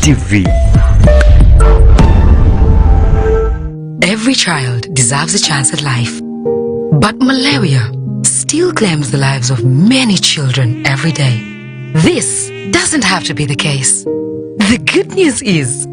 TV. Every child deserves a chance at life, but malaria still claims the lives of many children every day. This doesn't have to be the case. The good news is,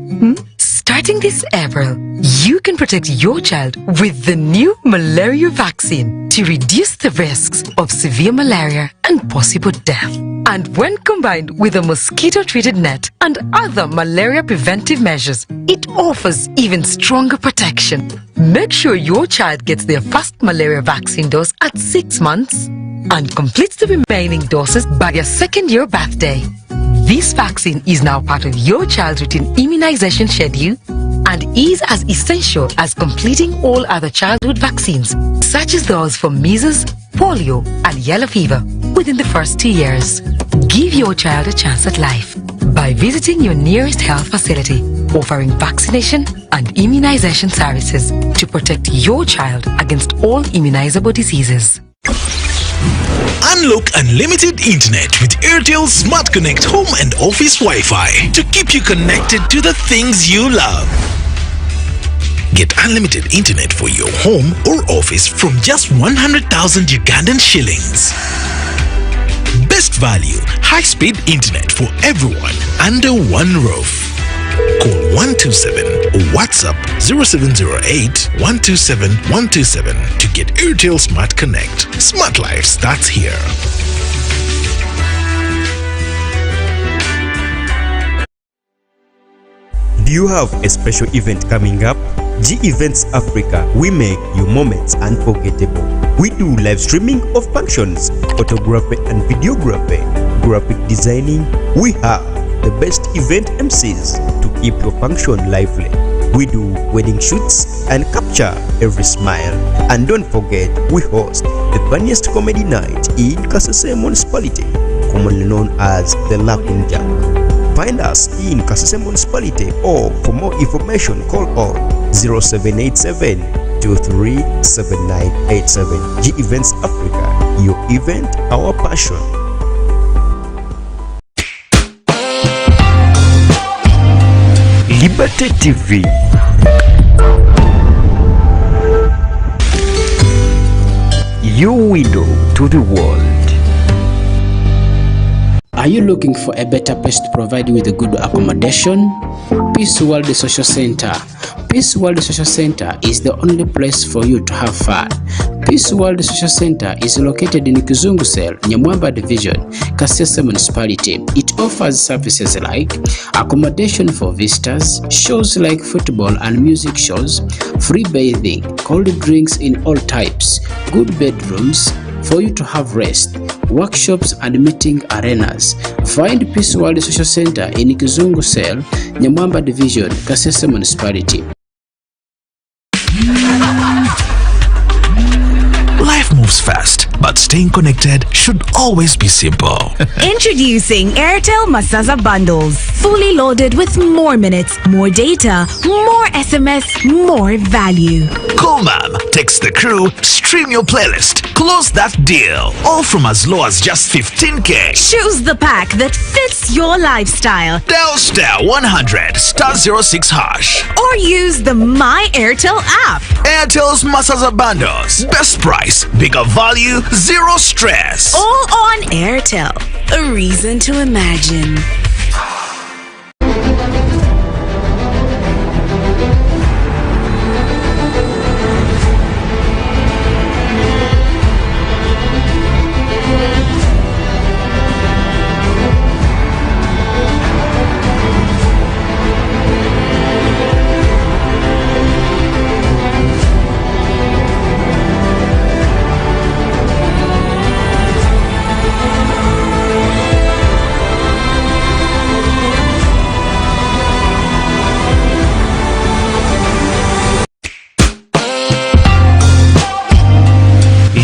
starting this April, you can protect your child with the new malaria vaccine to reduce the risks of severe malaria and possible death. And when combined with a mosquito-treated net and other malaria preventive measures, it offers even stronger protection. Make sure your child gets their first malaria vaccine dose at 6 months and completes the remaining doses by their second-year birthday. This vaccine is now part of your child's routine immunization schedule and is as essential as completing all other childhood vaccines, such as those for measles, polio, and yellow fever within the first 2 years. Give your child a chance at life by visiting your nearest health facility, offering vaccination and immunization services to protect your child against all immunizable diseases. Unlock unlimited internet with Airtel Smart Connect Home and Office Wi-Fi to keep you connected to the things you love. Get unlimited internet for your home or office from just 100,000 Ugandan shillings. Best value, high-speed internet for everyone under one roof. Call 127 or WhatsApp 0708 127 127 to get Airtel Smart Connect. Smart life starts here. Do you have a special event coming up? G Events Africa, we make your moments unforgettable. We do live streaming of functions, photography and videography, graphic designing. We have the best event MCs to keep your function lively. We do wedding shoots and capture every smile. And don't forget, we host the funniest comedy night in Kasese municipality, commonly known as the Laughing Jack. Find us in Kasese municipality, or for more information call on 0787 237987. G Events Africa, your event, our passion. Liberty TV. Your window to the world. Are you looking for a better place to provide you with a good accommodation? Peace World Social Center. Peace World Social Center is the only place for you to have fun. Peace World Social Center is located in Kizungu Cell, Nyamwamba Division, Kasese Municipality. It offers services like accommodation for visitors, shows like football and music shows, free bathing, cold drinks in all types, good bedrooms for you to have rest, workshops and meeting arenas. Find Peace World Social Center in Kizungu Cell, Nyamwamba Division, Kasese Municipality. Life moves fast, but staying connected should always be simple. Introducing Airtel Masaza Bundles. Fully loaded with more minutes, more data, more SMS, more value. Cool, ma'am. Text the crew, stream your playlist, close that deal. All from as low as just 15K. Choose the pack that fits your lifestyle. Dial star 100 star 06 hash. Or use the My Airtel app. Airtel's Masaza Bundles. Best price, bigger value, zero stress. All on Airtel. A reason to imagine.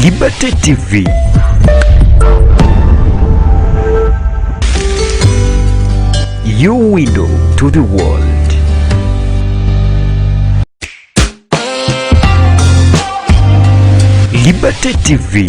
Liberty TV. Your window to the world. Liberty TV.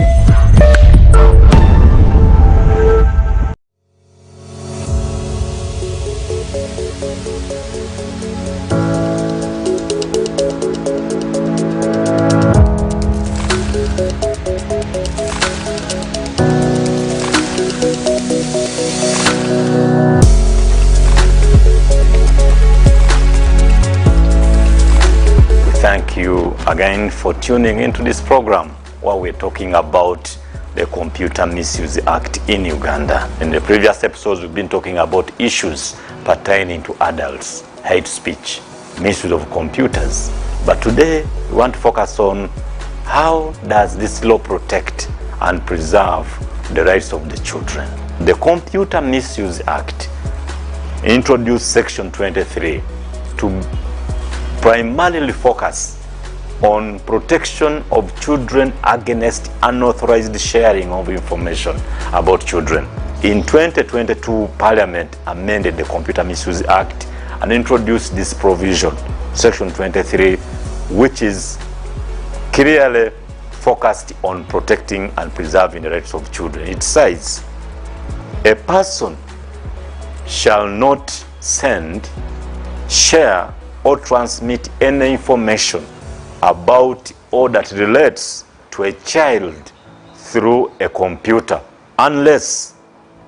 thank you again for tuning into this program where we're talking about the Computer Misuse Act in Uganda. In the previous episodes, we've been talking about issues pertaining to adults, hate speech, misuse of computers. But today, we want to focus on how does this law protect and preserve the rights of the children. The Computer Misuse Act introduced Section 23 to primarily focus on protection of children against unauthorized sharing of information about children. In 2022, Parliament amended the Computer Misuse Act and introduced this provision, Section 23, which is clearly focused on protecting and preserving the rights of children. It says, a person shall not send, share, or transmit any information about or that relates to a child through a computer unless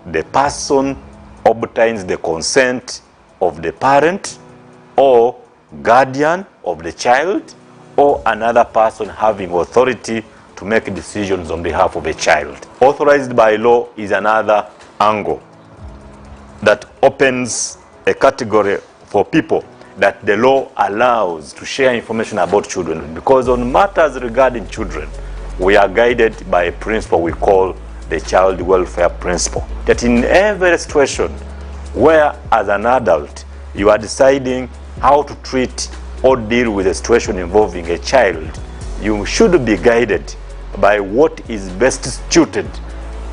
the person obtains the consent of the parent or guardian of the child or another person having authority to make decisions on behalf of a child. Authorized by law is another angle that opens a category for people that the law allows to share information about children, because on matters regarding children, we are guided by a principle we call the child welfare principle. That in every situation where as an adult you are deciding how to treat or deal with a situation involving a child, you should be guided by what is best suited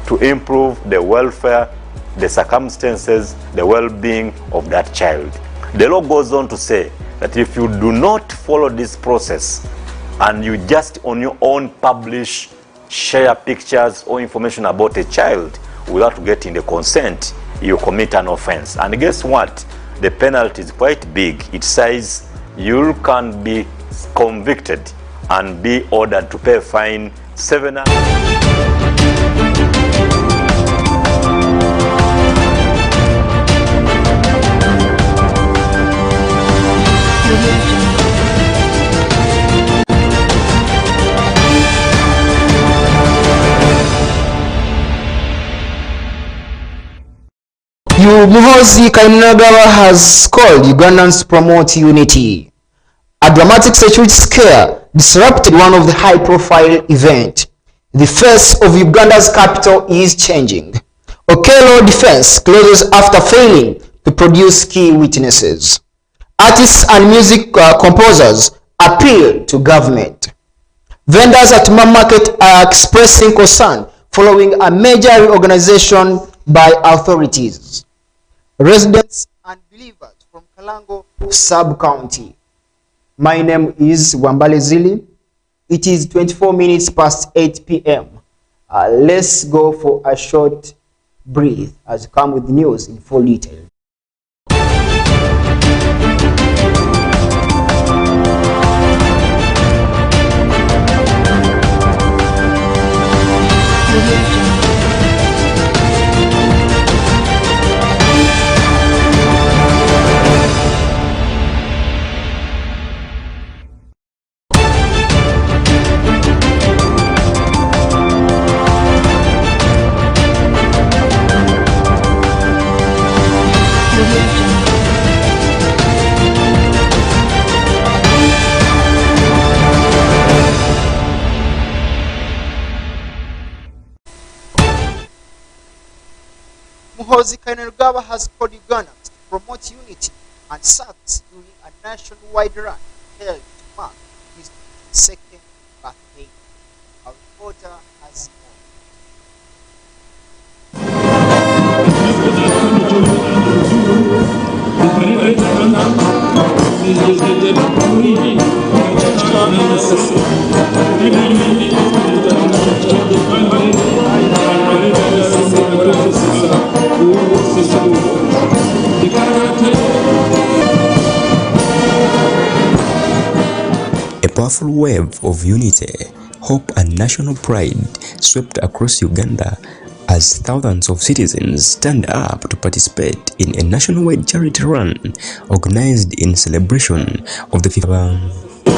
to improve the welfare, the circumstances, the well-being of that child. The law goes on to say that if you do not follow this process and you just on your own publish, share pictures or information about a child without getting the consent, you commit an offense. And guess what? The penalty is quite big. It says you can be convicted and be ordered to pay a fine 700. Muhoozi Kainerugaba has called Ugandans promote unity. A dramatic security scare disrupted one of the high-profile events. The face of Uganda's capital is changing. Okello defense closes after failing to produce key witnesses. Artists and music composers appeal to government. Vendors at Mam Market are expressing concern following a major reorganization by authorities. Residents and believers from Kalango sub-county. My name is Wambale Zili. It is 24 minutes past 8 p.m. Let's go for a short breath as we come with news in full detail. Muhoozi Kainerugaba has called Ugandans to promote unity and service during a nationwide run held to mark his second birthday. Our reporter has A powerful wave of unity, hope and national pride swept across Uganda as thousands of citizens stand up to participate in a nationwide charity run organized in celebration of the 50th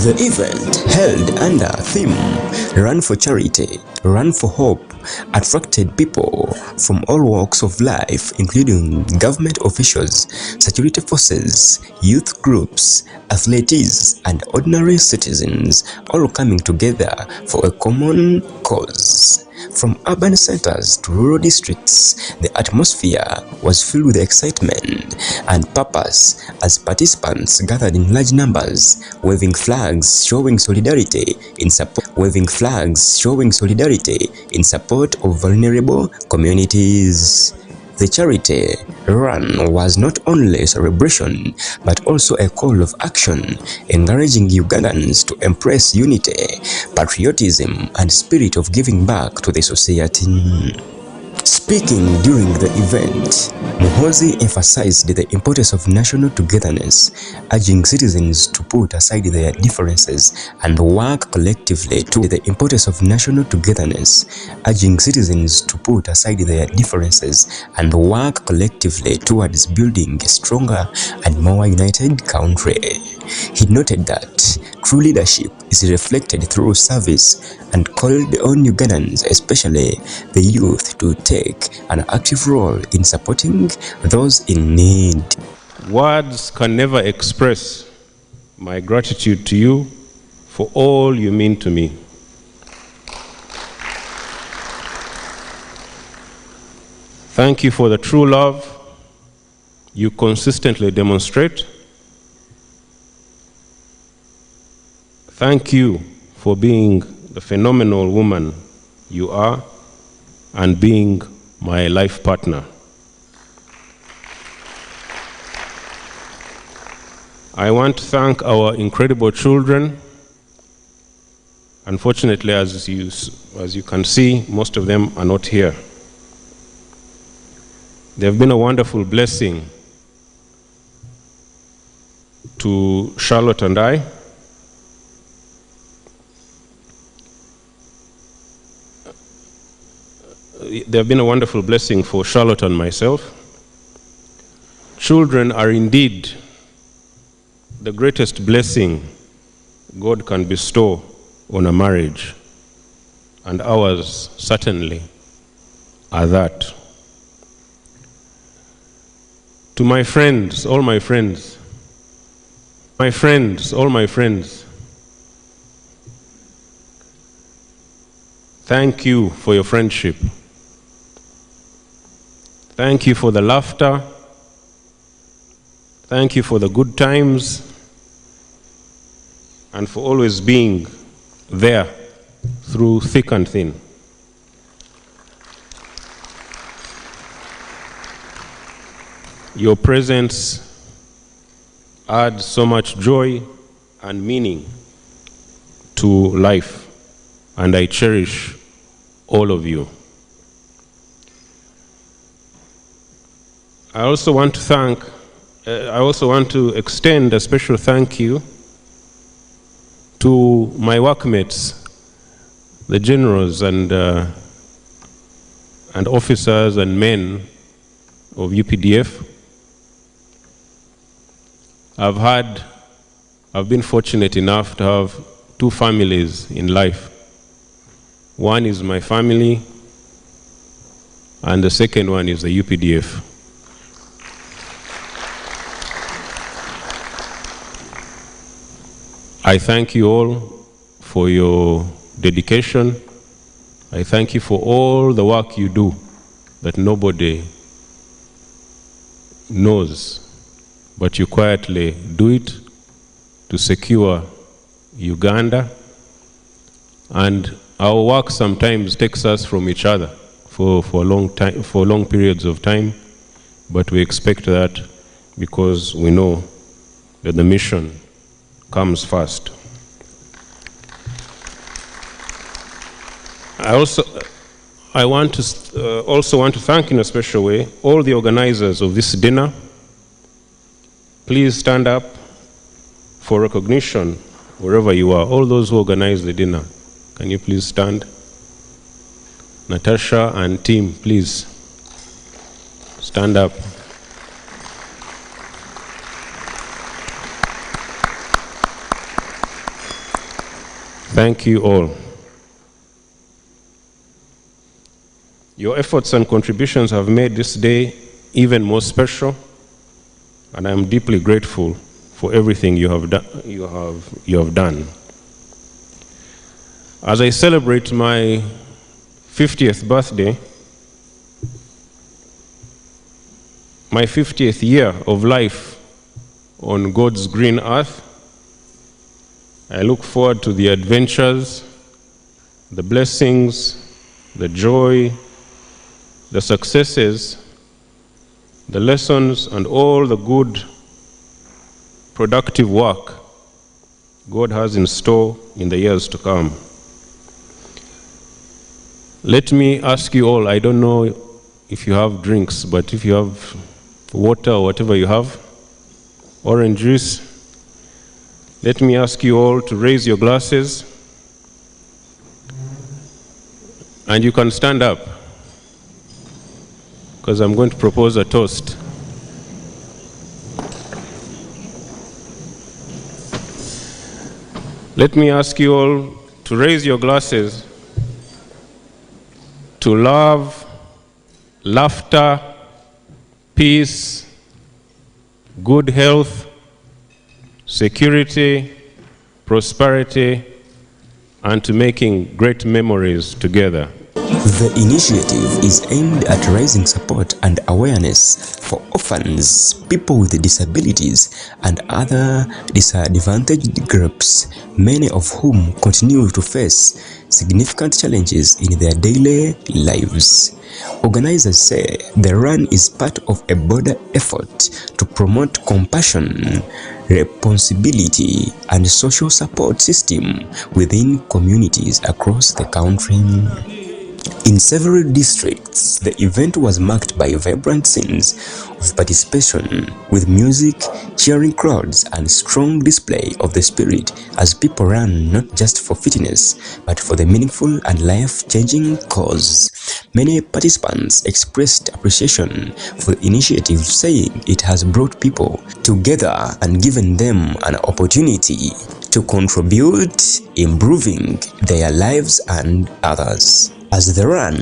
The event, held under theme Run for Charity, Run for Hope, attracted people from all walks of life, including government officials, security forces, youth groups, athletes, and ordinary citizens, all coming together for a common cause. From urban centers to rural districts, the atmosphere was filled with excitement and purpose as participants gathered in large numbers, waving flags showing solidarity in support of vulnerable communities. The charity run was not only a celebration but also a call of action, encouraging Ugandans to embrace unity, patriotism, and spirit of giving back to the society. Speaking during the event, Muhoozi emphasized the importance of national togetherness, urging citizens to put aside their differences and work collectively towards building a stronger and more united country. He noted that true leadership is reflected through service and called on Ugandans, especially the youth, to take an active role in supporting those in need. Words can never express my gratitude to you for all you mean to me. Thank you for the true love you consistently demonstrate. Thank you for being the phenomenal woman you are and being my life partner. I want to thank our incredible children. Unfortunately, as you can see, most of them are not here. They have been a wonderful blessing to Charlotte and I. They have been a wonderful blessing for Charlotte and myself. Children are indeed the greatest blessing God can bestow on a marriage, and ours certainly are that. To my friends, all my friends, thank you for your friendship. Thank you for the laughter. Thank you for the good times and for always being there through thick and thin. Your presence adds so much joy and meaning to life, and I cherish all of you. I also want to extend a special thank you to my workmates, the generals and officers and men of UPDF. I've been fortunate enough to have two families in life. One is my family, and the second one is the UPDF. I thank you all for your dedication. I thank you for all the work you do that nobody knows, but you quietly do it to secure Uganda. And our work sometimes takes us from each other for long periods of time, but we expect that because we know that the mission comes first. I I also want to thank in a special way all the organizers of this dinner. Please stand up for recognition wherever you are. All those who organize the dinner, can you please stand? Natasha and team, please stand up. Thank you all. Your efforts and contributions have made this day even more special, and I am deeply grateful for everything you have done. As I celebrate my 50th birthday, my 50th year of life on God's green earth, I look forward to the adventures, the blessings, the joy, the successes, the lessons, and all the good, productive work God has in store in the years to come. Let me ask you all, I don't know if you have drinks, but if you have water or whatever you have, orange juice, let me ask you all to raise your glasses, and you can stand up, because I'm going to propose a toast. Let me ask you all to raise your glasses to love, laughter, peace, good health, security, prosperity, and to making great memories together. The initiative is aimed at raising support and awareness for orphans, people with disabilities, and other disadvantaged groups, many of whom continue to face significant challenges in their daily lives. Organizers say the run is part of a broader effort to promote compassion, responsibility, and social support system within communities across the country. In several districts, the event was marked by vibrant scenes of participation with music, cheering crowds, and strong display of the spirit as people ran not just for fitness, but for the meaningful and life-changing cause. Many participants expressed appreciation for the initiative, saying it has brought people together and given them an opportunity to contribute, improving their lives and others. As the run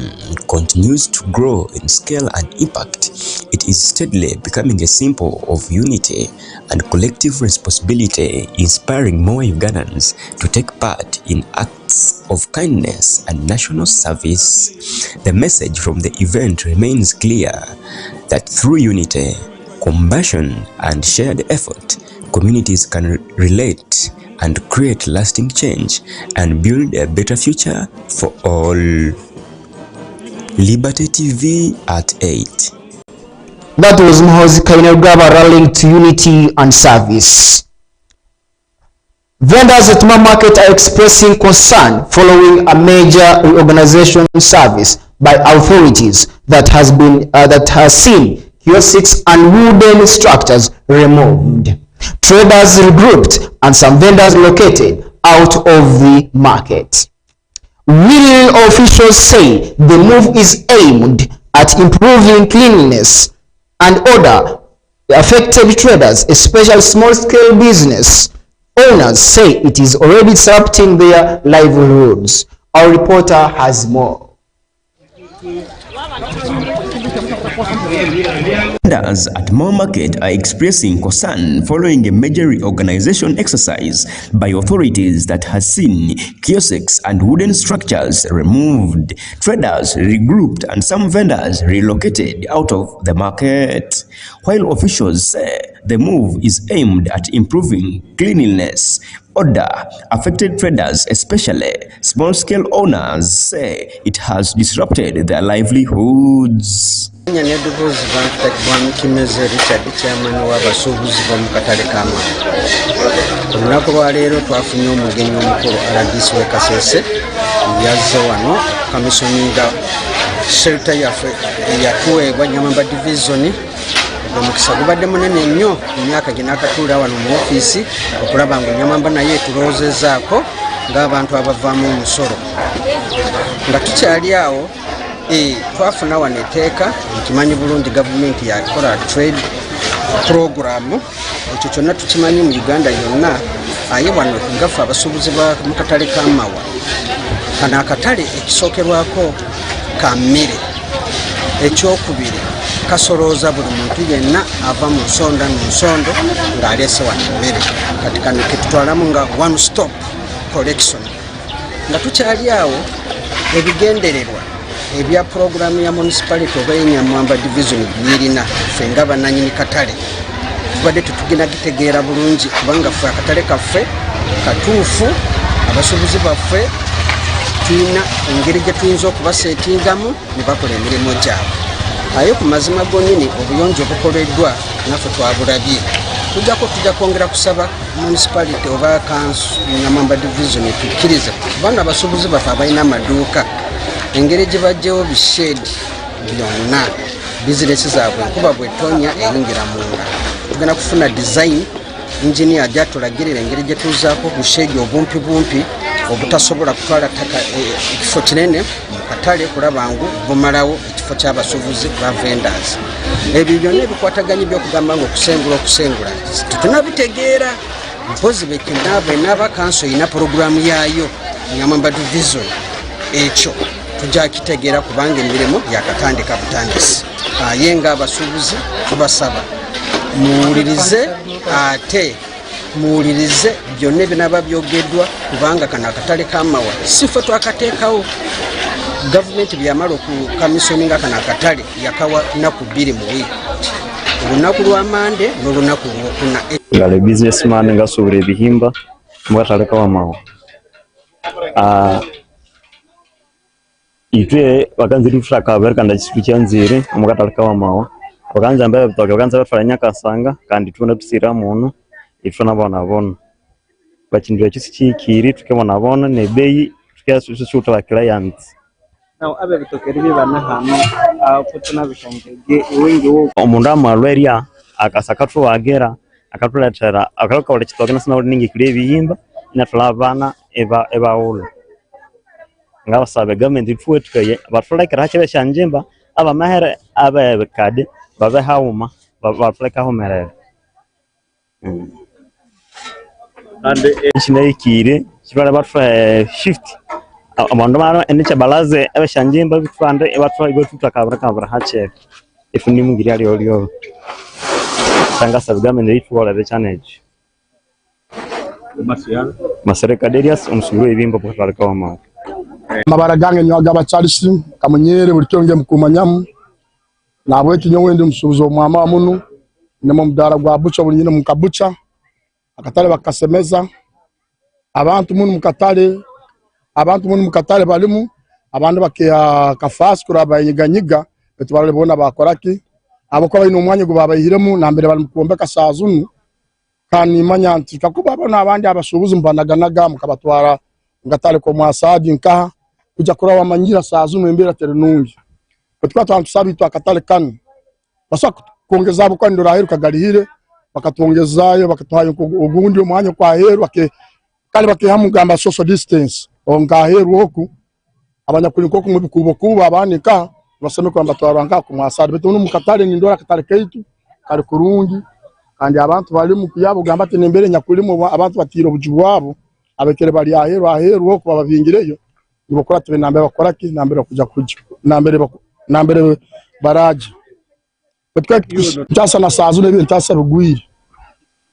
continues to grow in scale and impact, it is steadily becoming a symbol of unity and collective responsibility, inspiring more Ugandans to take part in acts of kindness and national service. The message from the event remains clear that through unity, compassion, and shared effort, communities can relate and create lasting change and build a better future for all. Liberty TV at 8. That was Muhoozi Kainerugaba rallying to unity and service. Vendors at Mama Market are expressing concern following a major reorganization service by authorities that has seen kiosks and wooden structures removed, traders regrouped, and some vendors located out of the market. Rural officials say the move is aimed at improving cleanliness and order. The affected traders, especially small-scale business owners, say it is already disrupting their livelihoods. Our reporter has more. Vendors at Mama Market are expressing concern following a major reorganization exercise by authorities that has seen kiosks and wooden structures removed, traders regrouped, and some vendors relocated out of the market. While officials say the move is aimed at improving cleanliness, order, affected traders, especially small-scale owners, say it has disrupted their livelihoods. Olunaku lwa leero twafunye omugenyi omukulu RDC w'e Kasese yazze wano kamisoninga shelter yakuweebwa Nyamamba division omukisa gubadde munene nnyo emyaka gye nakatuula wano mu ofiisi okulaba nga Nyamamba naye tulowoozezaako ng'abantu abavaamu omusolo nga tukyali awo twafuna wano etteeka nkimanyi bulungi gavumenti yakola trade program ekyo kyonna tukimanyi mu Uganda yonna aye wano ngaffe abasuubuzi mu katale ka Mawa kano akatale ekisookerwako ka mmere ekyokubiri kasolooza buli muntu yenna ava mu nsonda mu nsondo ng'aleese wano emmere kati kano ketutwalamu nga one stop collection nga tukyali awo ebigendererwa ebya programu ya municipality oba y'Enyamwamba division byirina ffe nga bannannyini katale tubadde tetugenda gitegeera bulungi kubanga ffe akatale kaffe katuufu abasuubuzi baffe tulina engeri gye tuyinza okubaseetingamu ne bakola emirimu gyabwe aye ku mazima gonnyini obuyonjo obukoleddwa naffe twabulabye tujja kwongera kusaba municipality oba council Nyamwamba division tukkirize kubanga abasuubuzi baffe abalina amaduuka engeri gye bajjewo bisheedi byonna bizinesi zaabwe enkuba bwetonya eyingira munda tugenda kufuna design engineer gyatulagirira engeri gye tuzaako busheedi obumpi obutasobola kutwala ttaka ekifo kinene mu katale kulaba ngu bumalawo ekifo ky'abasuubuzi ba vendors ebyo byonna ebikwataganye by'okugamba nga okusengula tetunabitegeera mpozi benaaba kanso erina poroguramu yaayo Nyamwamba division ekyo tujja kitegeera kubanga emirimu yakatandika butandisi aye nga abasuubuzi tubasaba muwulirize ate muwulirize byonna ebinaba byogeddwa kubanga kano akatale ka Mawa si ffe twakateekawo gavumenti byamala okukamisoninga kano akatale yakawa nnaku 2 mu wiiki olunaku lwa Mande n'olunaku lwokuna ngale businessman ngasuubira ebihimba mu katale ka Mawa itwe bakanziri kufaka aberikanda kisitu kyanzire mu katale ka Mawa bakanza mbaye bitoke bakanza bafanya kasanga kandi tuna tusira muno ifuna bona bakindwe kisikiri tukebona bona ne bei tukasusuta wa clients now abe bitoke ribi bana hano kutuna bishangege wengi wo omundu amalweria akasakatu wagera akatuletera akaloka wale kitoke nasina ningi kule biyimba inatula bana ebaula ngawa sabe government itwetwe batuleka hache shanjemba aba mahere aba kade baba hauma batuleka homerere and ekinaikire kibala batwa shift amandu mara enicha balaze abashanjemba bitwande ebatwa ibotutaka kabra hache ifuni mungiri ali olio tanga sabgame nditwala the challenge masareka derias umusuru ibimba kwa kwa Mawa mabara gange nyoga bachalisi kamunyere buli kyonge mukumanyamu nabwe kinyowende musubuzo mwama munu nemo mudara gwa bucha buli nyine mukabucha akatale bakasemeza abantu munu mukatale balimu abantu bakiya kafasi kuraba yiganyiga betwale bona bakoraki abako bayino umwanya go babayiremu nambere bali mukombeka sazunu kandi manya ntikakuba bona abandi abasubuzi mbanaganaga mukabatwara ngatale ko mwasadi nkaha kuja kura wamanyira sazunu embera terenungi betwa twantusabi twakatale kanu basa kuongeza abo kandi rahiru kagalihire bakatwongezayo bakatwaye ugundi umwanya kwa heru kale bakihamugamba social distance ongaheru oku abanyakuliko ku mubikubo abanika basome kwamba twaranka ku mwasadi beto no mukatale ni ndora katale kaitu kale kurungi kandi abantu bali mu kuyabo gamba ati nembere nyakulimo abantu batiro bujubwabo abekere bali aheru oku babavingireyo nibokora tube nambere bakoraki nambere kuja nambere baraje betwa ntasa na sazule bi ntasa bugwire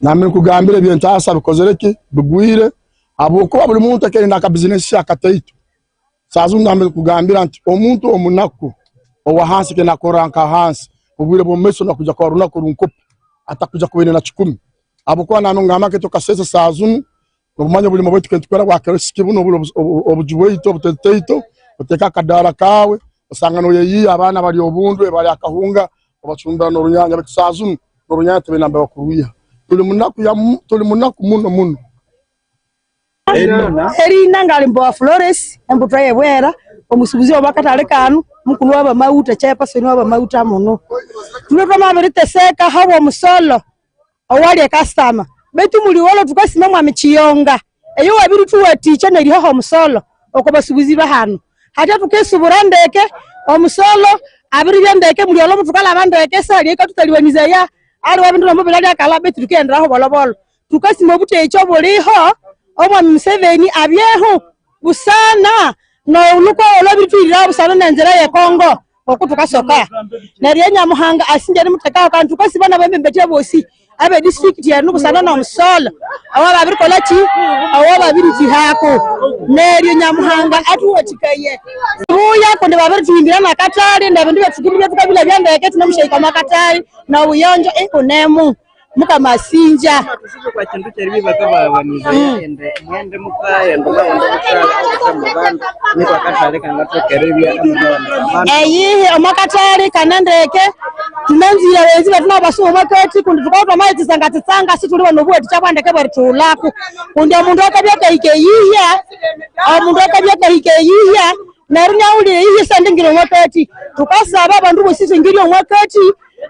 nambere kugambire bi ntasa bikozereki bugwire aboko buli muntu akene na ka business yakataitu sazule nambere kugambira nti omuntu omunako owa hansi ke nakoranka hansi ubwire bo meso na kuja koruna korunkopo atakuja kubene na 10 aboko nanu ngama ke to Kasese sazulu kumanya buli maboti ke tukora wakarisi buno obujuweito obuteteito uteka kadara kawe usangano yeyi abana bali obundu bali akahunga obachunda no runyanya bekisazulu no runyanya tebe namba bakuruya tuli munaku muno Erina ngali mbo Flores embutwaye bwera omusubuzi obakatale kanu mukulu waba mauta chepa seni waba mauta muno tunoto mabirite seka hawo musolo owali customer betu muli wolo tukasimama amechiyonga eyo wabiru tuwa ticha na iliho musolo okobasubuzi bahano hata tukesubura ndeke omusolo abiri byandeke muli olomu tukala bandeke sali ekatutaliwaniza ya ari wabindu namubirali akala betu tukendera ho bolobolo tukasima bute echo boliho omwa Museveni abyeho busana no uluko olabitwirira busana nanzira ya Kongo okutukasoka nariye Nyamuhanga asinjani mutaka kantu kasibana bembete bosi abe district ya nubusana no musolo awaba abiri kolachi awaba abiri tihako nariye Nyamuhanga atuwatikaye buya konde babiri timbira nakatali ndabindi batukibira tukabila byandeke tunamushaika makatali na uyonjo ekonemu muka masinja kwa kintu cyari bakaba baniza yende mwende mukaya ndabanda gutama banda ni bakatale kanga tokerebya eyi amakatale kanandeke tunanzira wenzi batuna basu makati kundi tukauta maiti sanga situli banobuwe tichakwandeke bari tulako kundi omundu akabyaka hikeyiya omundu akabyaka hikeyiya narunya uli yiye sandingiro makati tukasaba abandu bosisi ngiro makati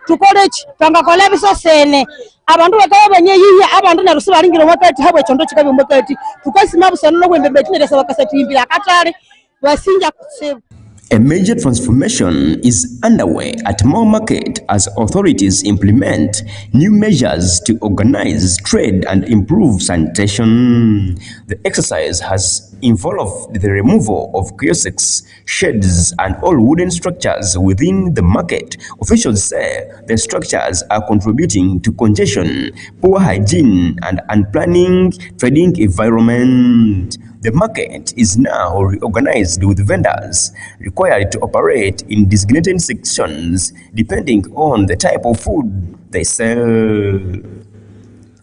tukolechi tangakole bisosene abantu bakaba banye yiye abantu narusi baringiro makati habwe chondo chikabe makati tukasima busana no kwembe betinere bakasati imbira akatale basinja kutsibu. A major transformation is underway at Mau Market as authorities implement new measures to organize trade and improve sanitation. The exercise has involved the removal of kiosks, sheds, and all wooden structures within the market. Officials say the structures are contributing to congestion, poor hygiene, and unplanning trading environment. The market is now reorganized with vendors required to operate in designated sections depending on the type of food they sell.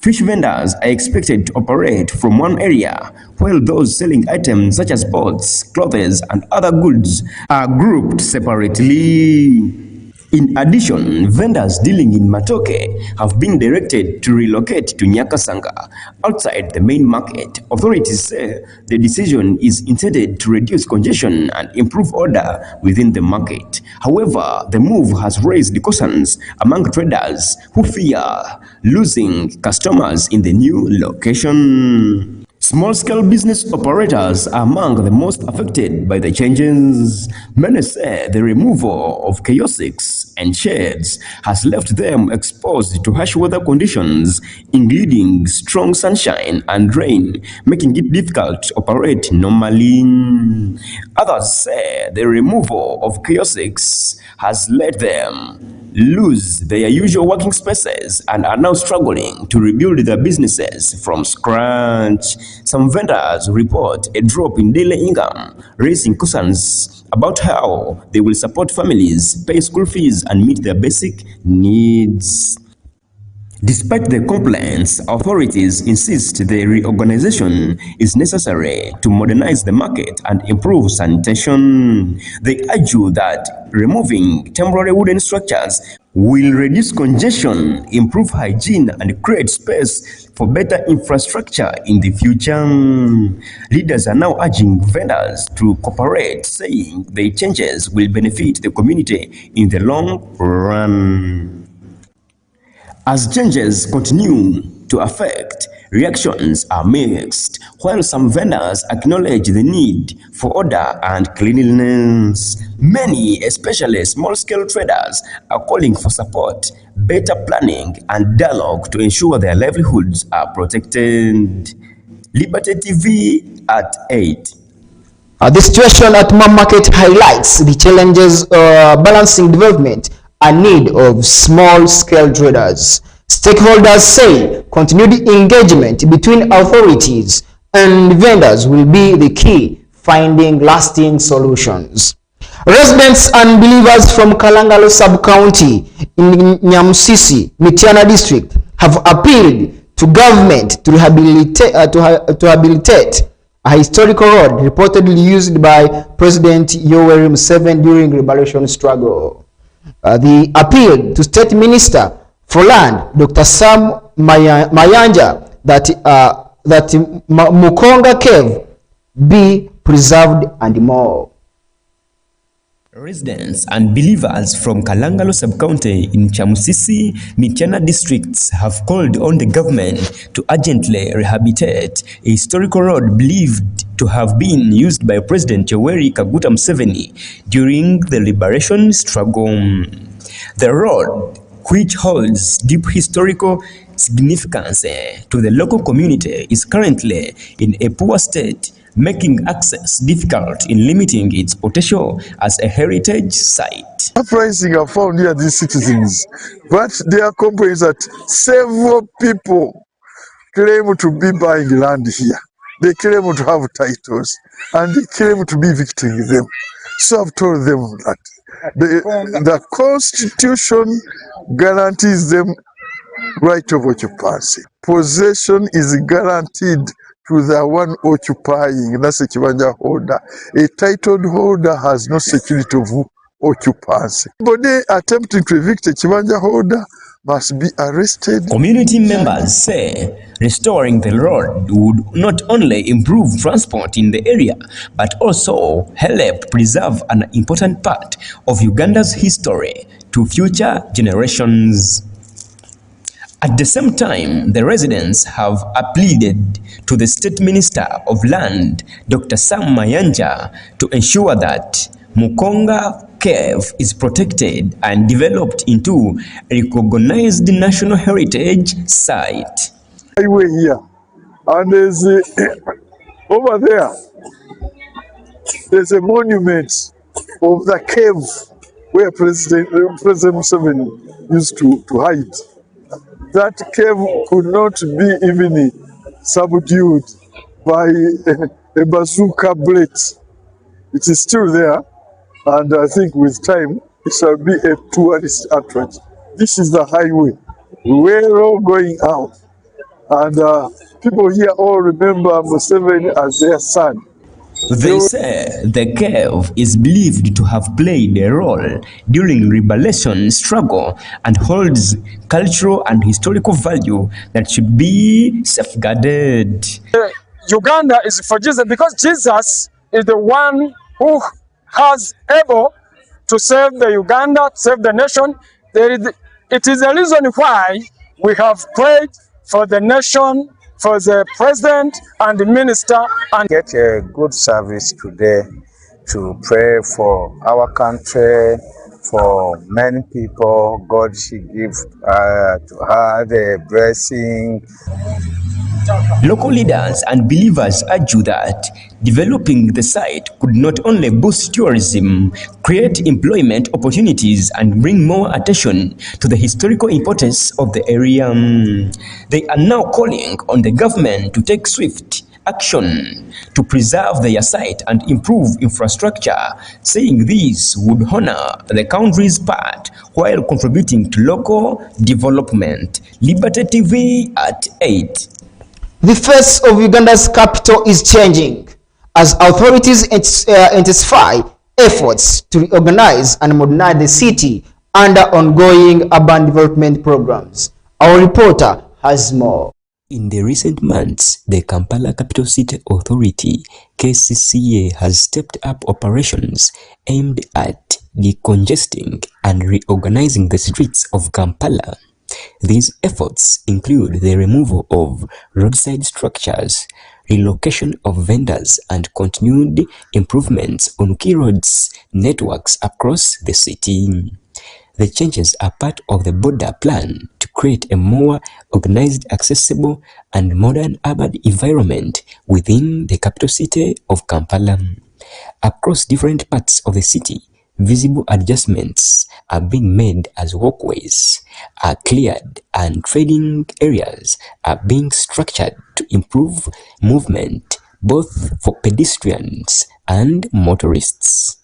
Fish vendors are expected to operate from one area, while those selling items such as boats, clothes, and other goods are grouped separately. In addition, vendors dealing in Matoke have been directed to relocate to Nyakasanga, outside the main market. Authorities say the decision is intended to reduce congestion and improve order within the market. However, the move has raised concerns among traders who fear losing customers in the new location. Small-scale business operators are among the most affected by the changes. Many say the removal of kiosks and sheds has left them exposed to harsh weather conditions, including strong sunshine and rain, making it difficult to operate normally. Others say the removal of kiosks has let them lose their usual working spaces and are now struggling to rebuild their businesses from scratch. Some vendors report a drop in daily income, raising concerns about how they will support families, pay school fees, and meet their basic needs. Despite the complaints, authorities insist the reorganization is necessary to modernize the market and improve sanitation. They argue that removing temporary wooden structures will reduce congestion, improve hygiene, and create space for better infrastructure in the future. Leaders are now urging vendors to cooperate, saying the changes will benefit the community in the long run. As changes continue to affect, reactions are mixed. While some vendors acknowledge the need for order and cleanliness, many, especially small-scale traders, are calling for support, better planning, and dialogue to ensure their livelihoods are protected. Liberty TV at 8. The situation at Mau Market highlights the challenges balancing development and need of small-scale traders. Stakeholders say continued engagement between authorities and vendors will be the key, finding lasting solutions. Residents and believers from Kalangalo sub-county in Nyamsisi, Mityana district, have appealed to government to rehabilitate a historical road reportedly used by President Yoweri Museveni during liberation struggle. The appeal to State Minister for Land, Dr. Sam Mayanja, that Mukonga Cave be preserved and more. Residents and believers from Kalangalo sub-county in Chamusisi, Michana districts have called on the government to urgently rehabilitate a historical road believed to have been used by President Yoweri Kaguta Museveni during the liberation struggle. The road, which holds deep historical significance to the local community, is currently in a poor state, making access difficult in limiting its potential as a heritage site. Uprising are found here, these citizens, but their complaints that several people claim to be buying land here. They claim to have titles and they claim to be evicting them. So I've told them that the Constitution guarantees them right of occupancy. Possession is guaranteed to the one occupying, that's a kibanja holder. A titled holder has no security of occupancy. Anybody attempting to evict a kibanja holder must be arrested. Community members say restoring the road would not only improve transport in the area, but also help preserve an important part of Uganda's history to future generations. At the same time, the residents have pleaded to the State Minister of Land, Dr. Sam Mayanja, to ensure that Mukonga Cave is protected and developed into a recognized national heritage site. Highway here, and there's over there, there's a monument of the cave where President Museveni used to hide. That cave could not be even subdued by a bazooka bullet. It is still there, and I think with time it shall be a tourist attraction. This is the highway. We're all going out, and people here all remember Museveni as their son. They say the cave is believed to have played a role during liberation struggle and holds cultural and historical value that should be safeguarded. Uganda is for Jesus because Jesus is the one who has able to save the Uganda, save the nation. It is a reason why we have prayed for the nation, for the president and the minister, and get a good service today to pray for our country, for many people. God should give to her the blessing. Local leaders and believers argue that developing the site could not only boost tourism, create employment opportunities, and bring more attention to the historical importance of the area. They are now calling on the government to take swift action to preserve their site and improve infrastructure, saying this would honor the country's part while contributing to local development. Liberty TV at 8. The face of Uganda's capital is changing as authorities intensify efforts to reorganize and modernize the city under ongoing urban development programs. Our reporter has more. In the recent months, the Kampala Capital City Authority, Kasese, has stepped up operations aimed at decongesting and reorganizing the streets of Kampala. These efforts include the removal of roadside structures, relocation of vendors, and continued improvements on key roads networks across the city. The changes are part of the border plan to create a more organized, accessible, and modern urban environment within the capital city of Kampala. Across different parts of the city, visible adjustments are being made as walkways are cleared and trading areas are being structured to improve movement both for pedestrians and motorists.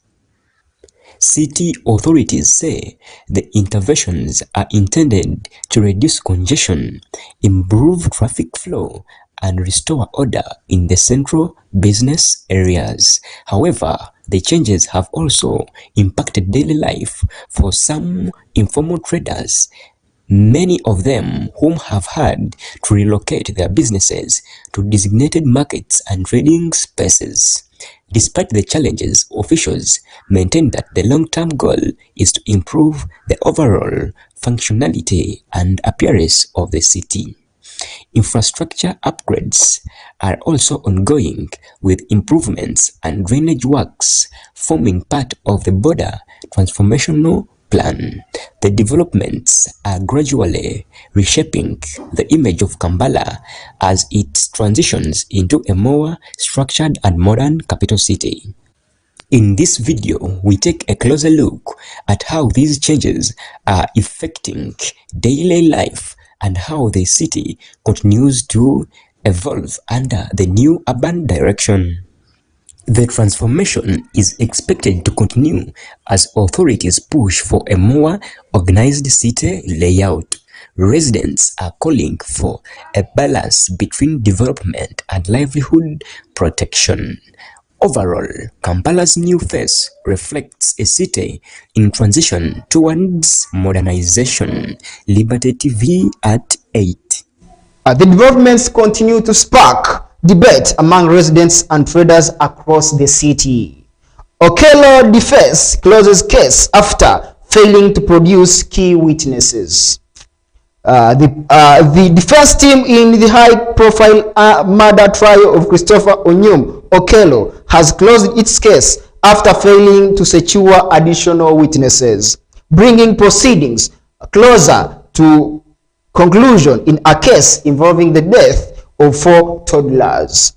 City authorities say the interventions are intended to reduce congestion, improve traffic flow, and restore order in the central business areas. However, the changes have also impacted daily life for some informal traders, many of them whom have had to relocate their businesses to designated markets and trading spaces. Despite the challenges, officials maintain that the long-term goal is to improve the overall functionality and appearance of the city. Infrastructure upgrades are also ongoing, with improvements and drainage works forming part of the border transformational plan. The developments are gradually reshaping the image of Kampala as it transitions into a more structured and modern capital city. In this video, we take a closer look at how these changes are affecting daily life and how the city continues to evolve under the new urban direction. The transformation is expected to continue as authorities push for a more organized city layout. Residents are calling for a balance between development and livelihood protection. Overall, Kampala's new face reflects a city in transition towards modernization. Liberty TV at 8. The developments continue to spark debate among residents and traders across the city. Okello defense closes case after failing to produce key witnesses. The defense team in the high-profile murder trial of Christopher Onyum Okello has closed its case after failing to secure additional witnesses, bringing proceedings closer to conclusion in a case involving the death of 4 toddlers.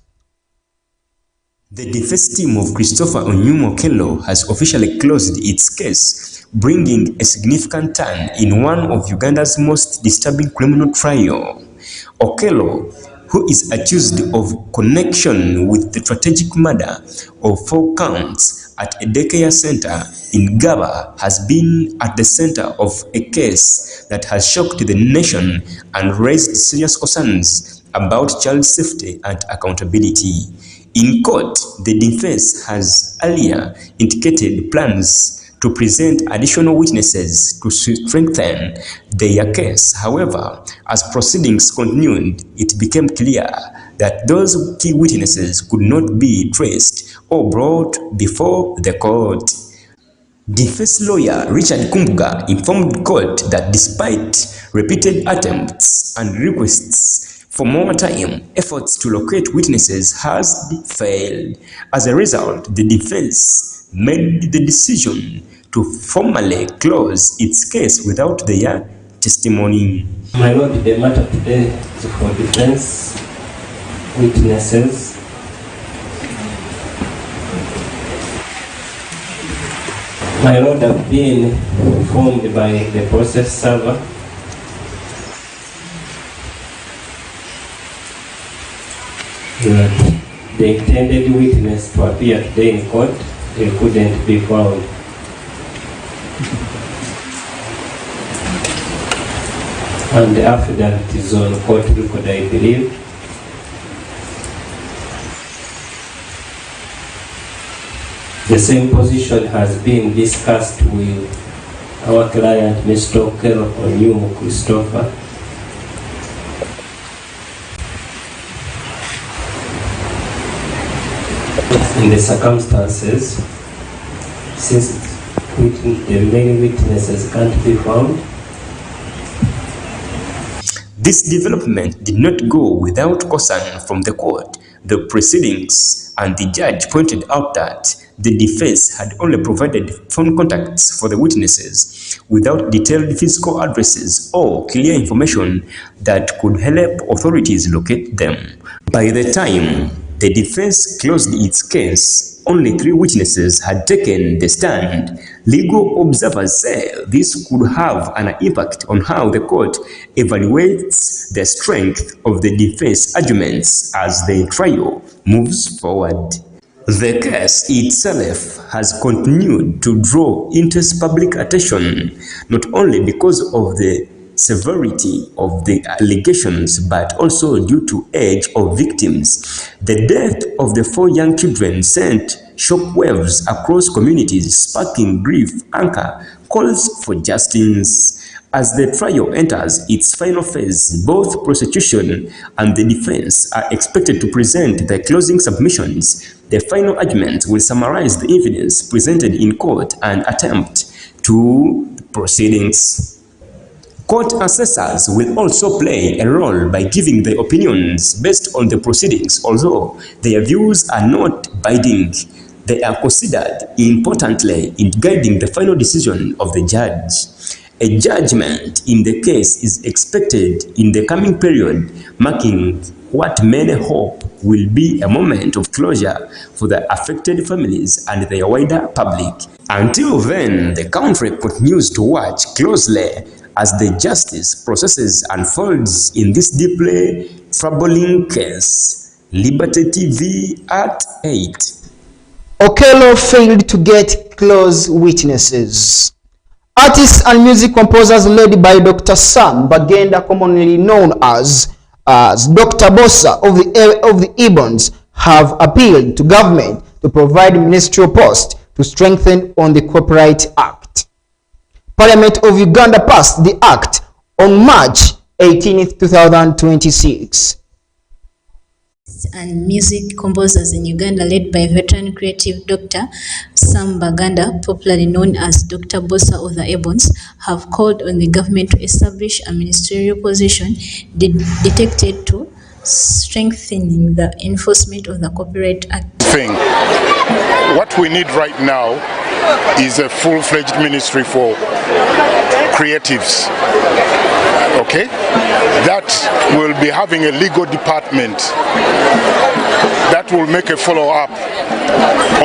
The defense team of Christopher Onyum Okello has officially closed its case, bringing a significant turn in one of Uganda's most disturbing criminal trials. Okello, who is accused of connection with the strategic murder of 4 counts at a daycare center in Gaba, has been at the center of a case that has shocked the nation and raised serious concerns about child safety and accountability. In court, the defense has earlier indicated plans to present additional witnesses to strengthen their case. However, as proceedings continued, it became clear that those key witnesses could not be traced or brought before the court. Defense lawyer Richard Kumbuga informed court that despite repeated attempts and requests for more time, efforts to locate witnesses has failed. As a result, the defense made the decision to formally close its case without their testimony. My Lord, the matter today is for defense witnesses. My Lord, have been informed by the process server that the intended witness to appear today in court, they couldn't be found. And the affidavit is on court record, I believe. The same position has been discussed with our client, Mr. Okello Onyum Christopher. In the circumstances, since the remaining witnesses can't be found. This development did not go without concern from the court. The proceedings and the judge pointed out that the defense had only provided phone contacts for the witnesses without detailed physical addresses or clear information that could help authorities locate them. By the time the defense closed its case, only 3 witnesses had taken the stand. Legal observers say this could have an impact on how the court evaluates the strength of the defense arguments as the trial moves forward. The case itself has continued to draw intense public attention, not only because of the severity of the allegations, but also due to age of victims. The death of the 4 young children sent shockwaves across communities, sparking grief. Anchor calls for justice. As the trial enters its final phase, both prosecution and the defense are expected to present their closing submissions. The final argument will summarize the evidence presented in court and attempt to proceedings. Court assessors will also play a role by giving their opinions based on the proceedings, although their views are not binding. They are considered importantly in guiding the final decision of the judge. A judgment in the case is expected in the coming period, marking what many hope will be a moment of closure for the affected families and the wider public. Until then, the country continues to watch closely as the justice processes unfolds in this deeply troubling case. Liberty TV at 8. Okello failed to get close witnesses. Artists and music composers led by Dr. Sam Bagenda, commonly known as Dr. Bossa of the Ibons, have appealed to government to provide ministerial posts to strengthen on the Copyright Act. Parliament of Uganda passed the act on March 18, 2026. And music composers in Uganda led by veteran creative Dr. Sam Baganda, popularly known as Dr. Bossa of the Ebons, have called on the government to establish a ministerial position dedicated to strengthening the enforcement of the Copyright Act. What we need right now is a full-fledged ministry for creatives. Okay, that will be having a legal department that will make a follow-up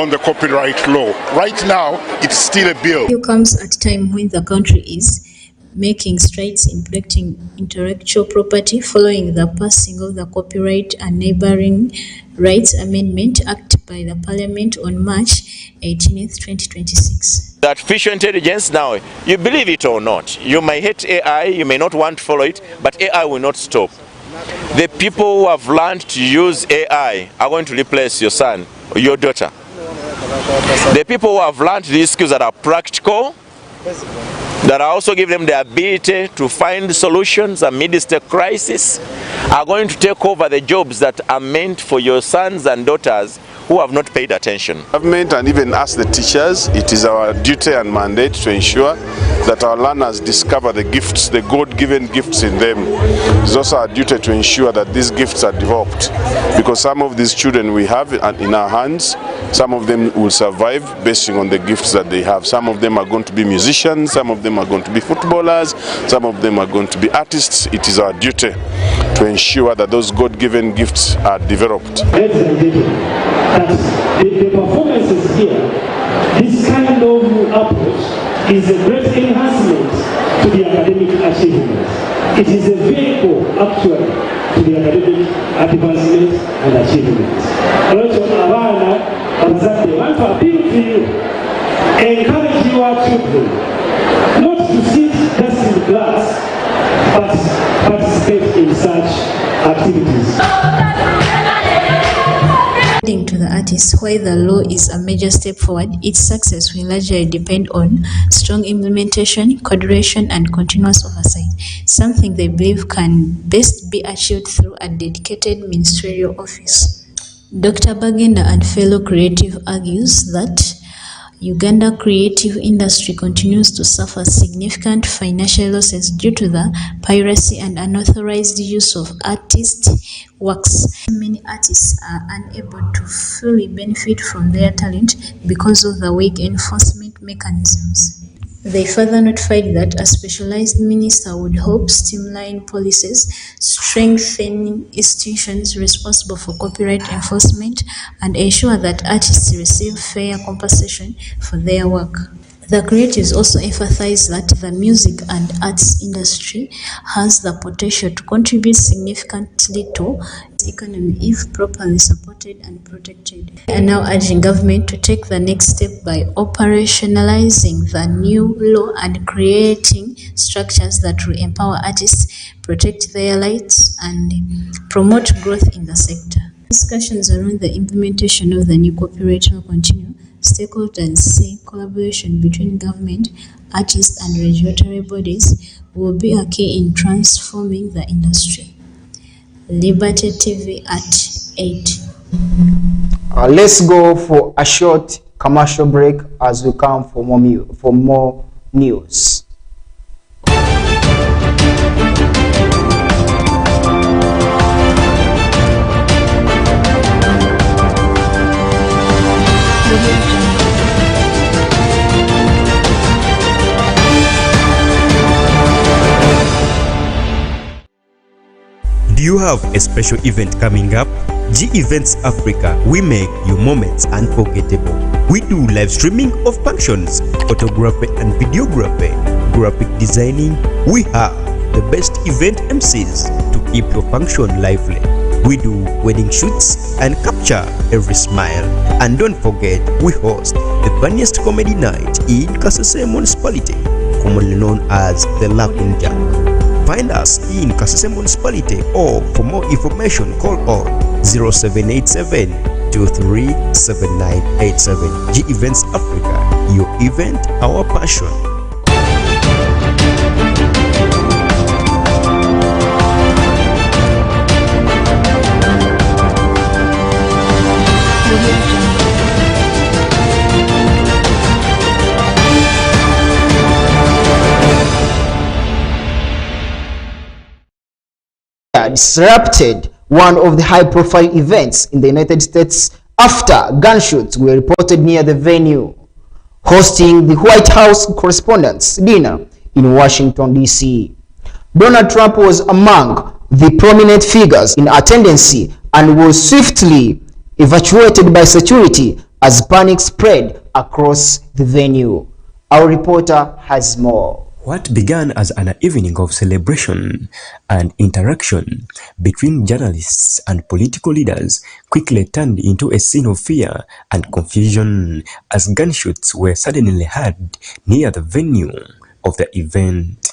on the copyright law. Right now, it's still a bill. It comes at a time when the country is making strides in protecting intellectual property following the passing of the Copyright and Neighboring Rights Amendment Act by the Parliament on March 18, 2026. The artificial intelligence now, you believe it or not, you may hate AI, you may not want to follow it, but AI will not stop. The people who have learned to use AI are going to replace your son or your daughter. The people who have learned these skills that are practical, that are also give them the ability to find solutions amidst a crisis, are going to take over the jobs that are meant for your sons and daughters who have not paid attention. Government and even us the teachers, it is our duty and mandate to ensure that our learners discover the gifts, the God-given gifts in them. It's also our duty to ensure that these gifts are developed, because some of these children we have in our hands, some of them will survive based on the gifts that they have. Some of them are going to be musicians, some of them are going to be footballers, some of them are going to be artists. It is our duty to ensure that those God-given gifts are developed. The performances here, this kind of approach is a great enhancement to the academic achievements. It is a vehicle, actually, to the academic advancement and achievements. I want to appeal to you, encourage your children not to sit just in class, but participate in such activities. According to the artists, while the law is a major step forward, its success will largely depend on strong implementation, coordination, and continuous oversight, something they believe can best be achieved through a dedicated ministerial office. Dr. Bagenda and fellow creative argues that Uganda creative industry continues to suffer significant financial losses due to the piracy and unauthorized use of artist works. Many artists are unable to fully benefit from their talent because of the weak enforcement mechanisms. They further notified that a specialized minister would help streamline policies, strengthen institutions responsible for copyright enforcement, and ensure that artists receive fair compensation for their work. The creatives also emphasize that the music and arts industry has the potential to contribute significantly to the economy if properly supported and protected. They are now urging government to take the next step by operationalizing the new law and creating structures that will empower artists, protect their rights, and promote growth in the sector. Discussions around the implementation of the new copyright will continue. Stakeholders say collaboration between government, artists, and regulatory bodies will be a key in transforming the industry. Liberty TV at 8. Let's go for a short commercial break as we come for more news. Do you have a special event coming up? G Events Africa, we make your moments unforgettable. We do live streaming of functions, photography and videography, graphic designing. We have the best event MCs to keep your function lively. We do wedding shoots and capture every smile. And don't forget, we host the funniest comedy night in Kasese municipality, commonly known as the Laughing Jack. Find us in Kasese municipality, or for more information call on 0787 237987. G Events Africa, your event, our passion. Disrupted one of the high-profile events in the United States after gunshots were reported near the venue hosting the White House Correspondents' Dinner in Washington, D.C. Donald Trump was among the prominent figures in attendance and was swiftly evacuated by security as panic spread across the venue. Our reporter has more. What began as an evening of celebration and interaction between journalists and political leaders quickly turned into a scene of fear and confusion as gunshots were suddenly heard near the venue of the event.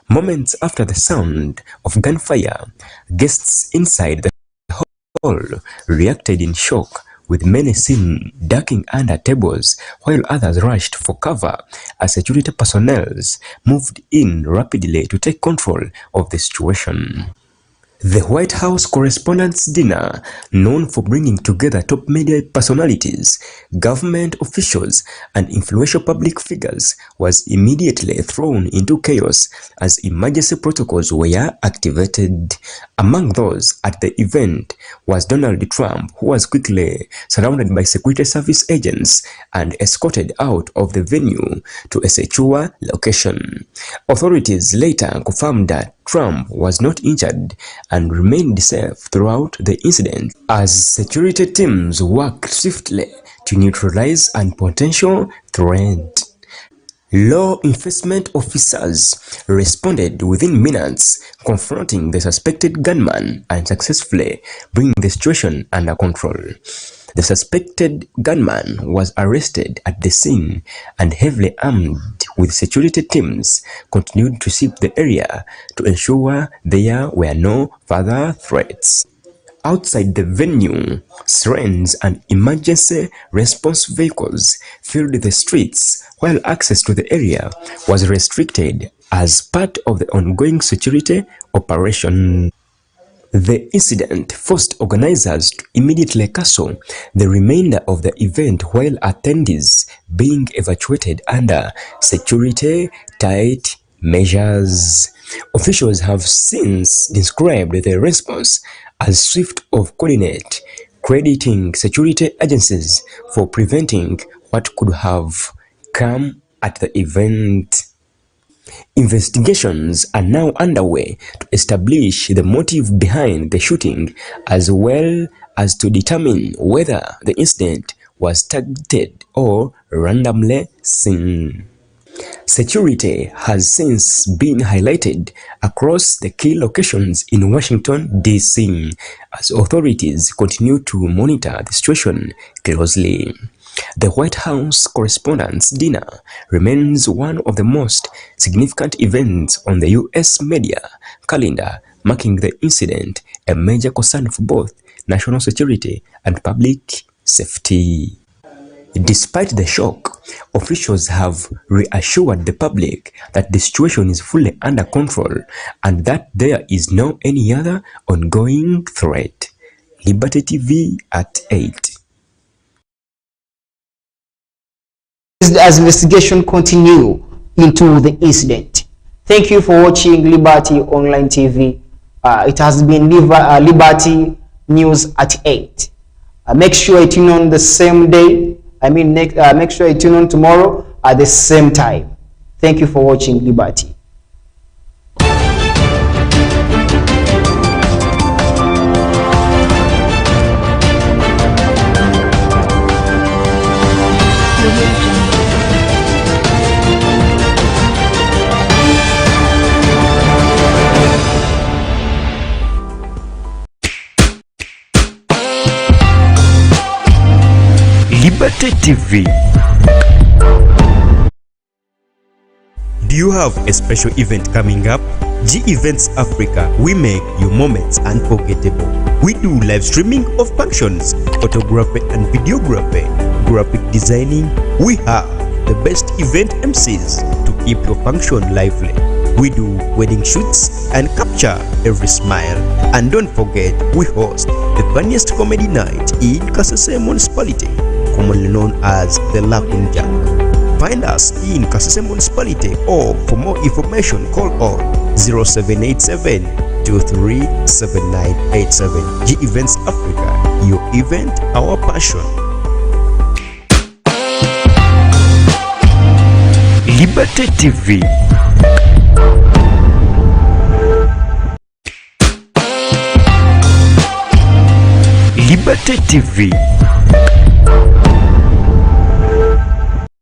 Moments after the sound of gunfire, guests inside the hall reacted in shock, with many seen ducking under tables while others rushed for cover as security personnel moved in rapidly to take control of the situation. The White House Correspondents' Dinner, known for bringing together top media personalities, government officials, and influential public figures, was immediately thrown into chaos as emergency protocols were activated. Among those at the event was Donald Trump, who was quickly surrounded by Security Service agents and escorted out of the venue to a secure location. Authorities later confirmed that Trump was not injured and remained safe throughout the incident as security teams worked swiftly to neutralize a potential threat. Law enforcement officers responded within minutes, confronting the suspected gunman and successfully bringing the situation under control. The suspected gunman was arrested at the scene and heavily armed with security teams continued to sweep the area to ensure there were no further threats. Outside the venue, sirens and emergency response vehicles filled the streets while access to the area was restricted as part of the ongoing security operation. The incident forced organizers to immediately cancel the remainder of the event while attendees being evacuated under security-tight measures. Officials have since described the response as swift of coordinate, crediting security agencies for preventing what could have come at the event. Investigations are now underway to establish the motive behind the shooting as well as to determine whether the incident was targeted or randomly seen. Security has since been highlighted across the key locations in Washington, D.C. as authorities continue to monitor the situation closely. The White House Correspondents' Dinner remains one of the most significant events on the U.S. media calendar, making the incident a major concern for both national security, and public safety. Despite the shock, officials have reassured the public that the situation is fully under control and that there is no any other ongoing threat. Liberty TV at 8. As investigation continue into the incident. Thank you for watching Liberty Online TV. It has been Liberty News at 8. Make sure you tune on the same day. Make sure you tune on tomorrow at the same time. Thank you for watching Liberty. Liberty TV. Do you have a special event coming up? G Events Africa, we make your moments unforgettable. We do live streaming of functions, photography and videography, graphic designing. We have the best event MCs to keep your function lively. We do wedding shoots and capture every smile. And don't forget, we host the funniest comedy night in Kasese municipality, commonly known as the Laughing Jack. Find us in Kasese municipality, or for more information call on 0787 237987. G Events Africa, your event, our passion. Liberty TV. Liberty TV.